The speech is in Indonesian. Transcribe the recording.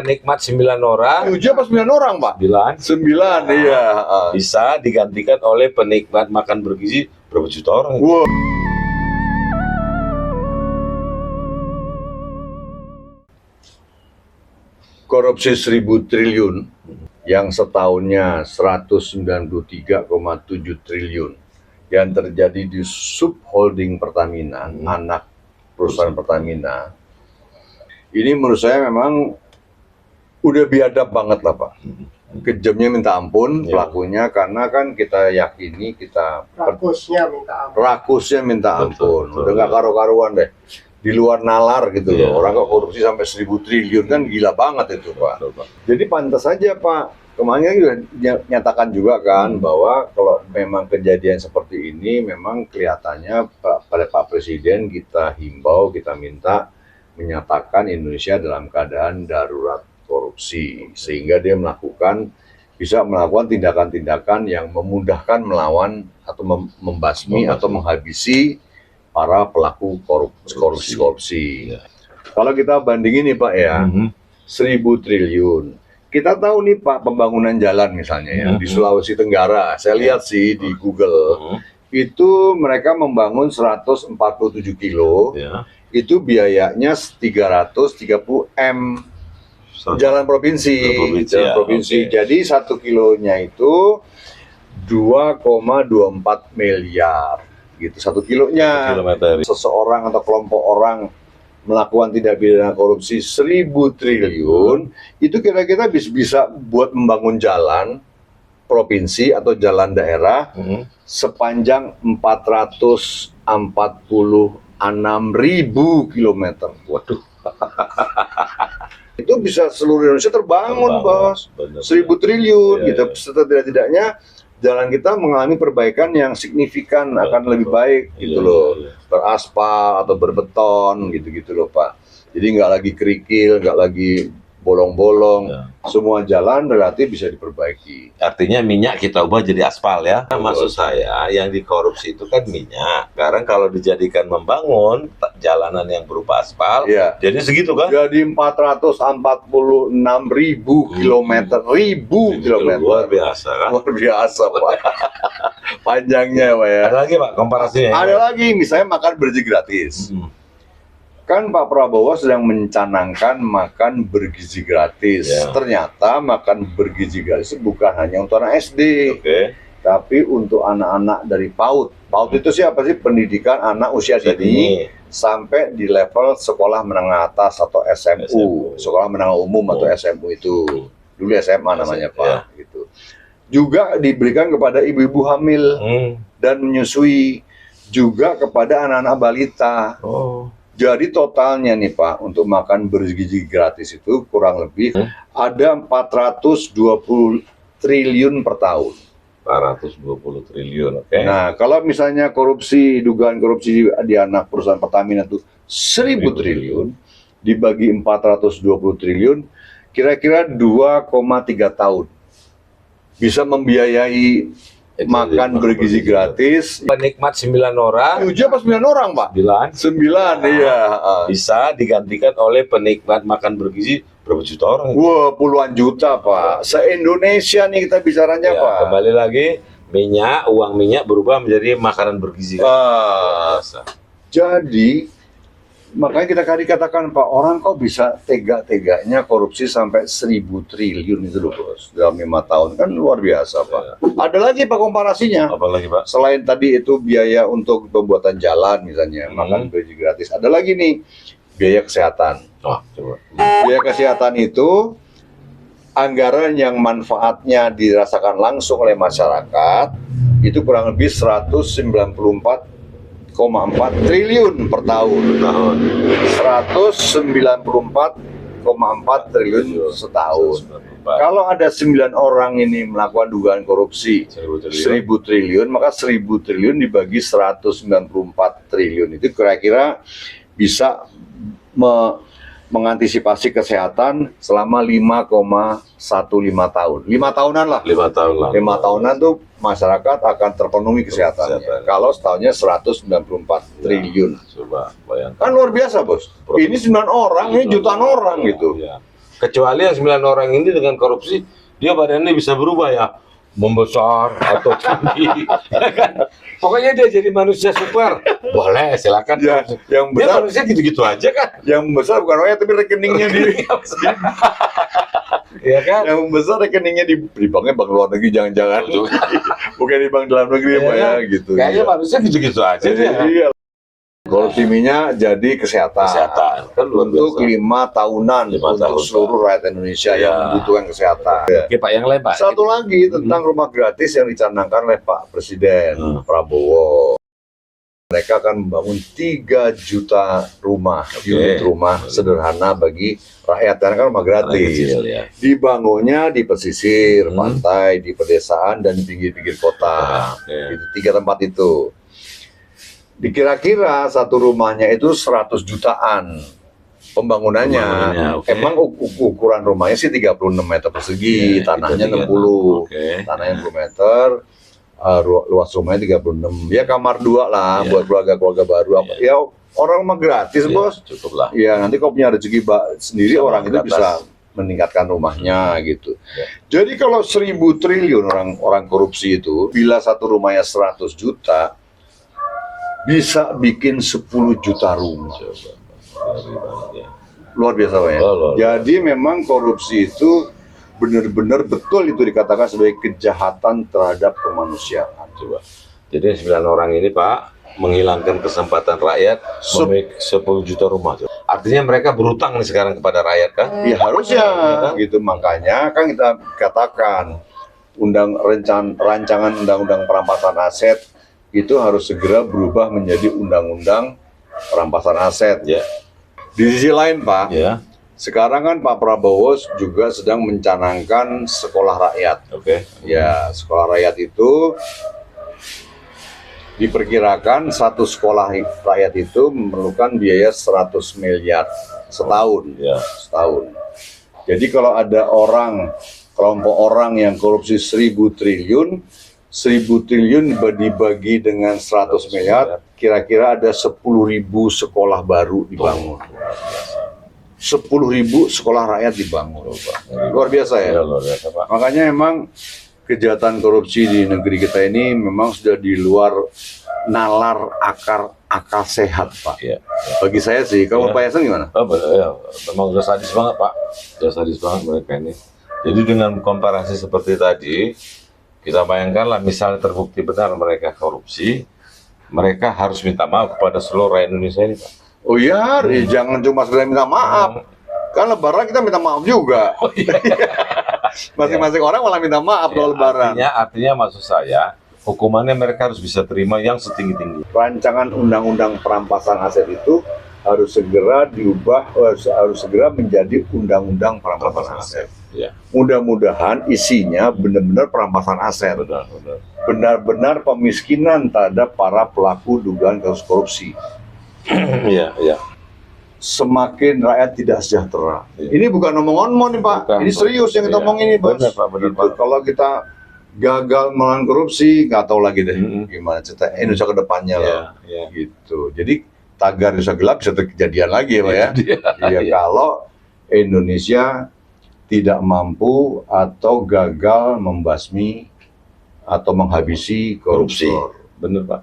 Penikmat 9 orang. 7 apa 9 orang, Pak? 9, iya. Bisa digantikan oleh penikmat makan bergizi berapa juta orang. Wow. Korupsi 1.000 triliun yang setahunnya 193,7 triliun yang terjadi di subholding Pertamina, anak perusahaan Pertamina. Ini menurut saya memang udah biadab banget lah, Pak. Kejamnya minta ampun pelakunya, karena kan kita yakini rakusnya minta ampun. Udah gak karu-karuan deh. Di luar nalar gitu loh. Orang kok korupsi sampai 1.000 triliun kan gila banget itu, Pak. Jadi pantas saja, Pak. Kemarin juga nyatakan juga kan bahwa kalau memang kejadian seperti ini memang kelihatannya pada Pak Presiden kita himbau, kita minta menyatakan Indonesia dalam keadaan darurat korupsi, sehingga dia bisa melakukan tindakan-tindakan yang memudahkan melawan atau membasmi atau menghabisi para pelaku korupsi. Kalau kita bandingin nih, Pak, ya, 1.000 triliun. Kita tahu nih, Pak, pembangunan jalan misalnya ya di Sulawesi Tenggara. Saya lihat sih di Google itu mereka membangun 147 kilo. Itu biayanya 330 M. Jalan provinsi. Jadi 1 kilonya itu 2,24 miliar gitu 1 kilonya. Seseorang atau kelompok orang melakukan tindak pidana korupsi 1.000 triliun itu kira-kira bisa buat membangun jalan provinsi atau jalan daerah sepanjang 446.000 kilometer. Waduh. Itu bisa seluruh Indonesia terbangun, Bos. 1.000 triliun gitu. Setidak-tidaknya jalan kita mengalami perbaikan yang signifikan, akan lebih baik gitu loh. Beraspal atau berbeton gitu-gitu loh, Pak. Jadi nggak lagi kerikil, nggak lagi bolong-bolong. Semua jalan relatif bisa diperbaiki. Artinya minyak kita ubah jadi aspal ya. Maksud saya yang dikorupsi itu kan minyak. Sekarang kalau dijadikan membangun jalanan yang berupa aspal, jadi segitu kan? Jadi 446.000 kilometer, kilometer. Luar biasa kan? Luar biasa, Pak. Panjangnya, Pak ya. Ada lagi, Pak, komparasinya? Ada lagi, misalnya makan bergizi gratis. Kan Pak Prabowo sedang mencanangkan makan bergizi gratis. Ternyata makan bergizi gratis bukan hanya untuk anak SD, tapi untuk anak-anak dari PAUD. PAUD itu siapa sih? Pendidikan anak usia dini sampai di level sekolah menengah atas atau SMU, sekolah menengah umum atau SMU itu. Dulu SMA namanya, Pak. Gitu. Juga diberikan kepada ibu-ibu hamil dan menyusui, juga kepada anak-anak balita. Jadi totalnya nih, Pak, untuk makan bergizi gratis itu kurang lebih ada 420 triliun per tahun. 420 triliun, Nah, kalau misalnya dugaan korupsi di anak perusahaan Pertamina itu 1.000 triliun, dibagi 420 triliun, kira-kira 2,3 tahun. Bisa membiayai makan bergizi gratis. Penikmat 9 orang. 7 apa 9 orang, Pak? 9, iya. Bisa digantikan oleh penikmat makan bergizi berapa juta orang? Wah, puluhan juta, Pak. Se-Indonesia nih kita bicaranya, Pak. Kembali lagi, uang minyak berubah menjadi makanan bergizi. Jadi, makanya kita katakan, Pak, orang kok bisa tega-teganya korupsi sampai 1.000 triliun itu loh, Bos. Dalam 5 tahun, kan luar biasa, Pak. Ada lagi, Pak, komparasinya. Apa lagi, Pak? Selain tadi itu biaya untuk pembuatan jalan misalnya, makan bergizi gratis. Ada lagi nih, biaya kesehatan. Biaya kesehatan itu anggaran yang manfaatnya dirasakan langsung oleh masyarakat itu kurang lebih 194,4 triliun per tahun. 194,4 triliun setahun. Kalau ada 9 orang ini melakukan dugaan korupsi 1.000 triliun, maka 1.000 triliun dibagi 194 triliun itu kira-kira bisa mengantisipasi kesehatan selama 5,15 tahun. 5 tahunan lah. 5 tahun lah. 5 tahunan tuh masyarakat akan terpenuhi kesehatannya. Kalau setahunnya 194 triliun. Coba bayangkan. Kan luar biasa, Bos. Ini 9 orang, ini jutaan orang gitu. Kecuali yang 9 orang ini dengan korupsi, dia badannya bisa berubah ya, membesar atau tinggi, ya kan? Pokoknya dia jadi manusia super, boleh silakan. Ya, yang Dia besar, manusia gitu-gitu aja kan? yang besar bukan orangnya tapi rekeningnya di, Iya kan? yang besar rekeningnya di banknya bank luar negeri jangan-jangan, bukan di bank dalam negeri Iya Pak ya kan? gitu. Kayaknya Ya. manusia gitu-gitu aja dia. Iya. Korupsi minyak jadi kesehatan. Kesehatan kan luar Untuk biasa. 5 tahunan 5 untuk tahun, seluruh rakyat Indonesia Ya. yang membutuhkan kesehatan. Oke Pak, yang lain Pak. Satu lagi tentang rumah gratis yang dicanangkan oleh Pak Presiden Prabowo. Mereka akan membangun 3 juta rumah, unit rumah sederhana bagi rakyat, karena kan rumah gratis. Kecil, ya. Dibangunnya di pesisir, pantai, di pedesaan, dan di pinggir-pinggir kota. Oke. Itu 3 tempat itu. Dikira-kira satu rumahnya itu 100 jutaan pembangunannya. Oke. Emang ukuran rumahnya sih 36 meter persegi, Oke, tanahnya itu 60. Oke. Tanahnya 60 meter, luas rumahnya 36. Ya kamar 2 lah buat keluarga-keluarga baru. Ya orang rumah gratis, Bos. Cukup lah. Ya nanti kalau punya rezeki sendiri, Bisa orang itu ke atas. bisa meningkatkan rumahnya gitu. Jadi kalau 1.000 triliun orang korupsi itu, bila satu rumahnya 100 juta, bisa bikin 10 juta rumah. Luar biasa Pak ya. Jadi memang korupsi itu benar-benar betul itu dikatakan sebagai kejahatan terhadap kemanusiaan. Coba. Jadi 9 orang ini Pak menghilangkan kesempatan rakyat memiliki 10 juta rumah. Artinya mereka berutang nih sekarang kepada rakyat kan? Ya harusnya gitu, makanya kan kita katakan rancangan undang-undang perampasan aset itu harus segera berubah menjadi undang-undang perampasan aset. Ya. Di sisi lain Pak, Ya. sekarang kan Pak Prabowo juga sedang mencanangkan sekolah rakyat. Oke. Ya, sekolah rakyat itu diperkirakan satu sekolah rakyat itu memerlukan biaya 100 miliar setahun. Ya. Setahun. Jadi kalau ada kelompok orang yang korupsi 1.000 triliun, 1.000 triliun dibagi dengan 100 miliar, kira-kira ada 10.000 sekolah baru dibangun. 10.000 sekolah rakyat dibangun. Luar biasa ya. Luar biasa Pak. Makanya memang kejahatan korupsi di negeri kita ini memang sudah di luar nalar akal sehat Pak. Ya. Bagi saya sih, kalau Pak Yasin gimana? Memang udah sadis banget Pak. Udah sadis banget mereka ini. Jadi dengan komparasi seperti tadi, kita bayangkanlah misalnya terbukti benar mereka korupsi, mereka harus minta maaf kepada seluruh rakyat Indonesia ini Pak. Oh iya, jangan cuma sekedar minta maaf. Kan lebaran kita minta maaf juga. Oh, iya. Masing-masing orang malah minta maaf kalau lebaran. Artinya maksud saya, hukumannya mereka harus bisa terima yang setinggi-tinggi. Rancangan undang-undang perampasan aset itu harus segera diubah, harus segera menjadi undang-undang perampasan aset. Ya. Mudah-mudahan isinya benar-benar perampasan aset. Benar-benar pemiskinan terhadap para pelaku dugaan kasus korupsi. Iya, iya. Semakin rakyat tidak sejahtera. Ini bukan omong-omong nih Pak. Bukan, ini serius yang kita omongin nih Bos. Benar, Pak, benar, Gitu. Pak. Kalau kita gagal melawan korupsi, nggak tahu lagi deh gimana cerita Indonesia ke depannya lah. Gitu. Jadi tagar bisa gelap bisa terjadian lagi ya Pak ya. Iya, kalau Indonesia tidak mampu atau gagal membasmi atau menghabisi korupsi. Benar Pak.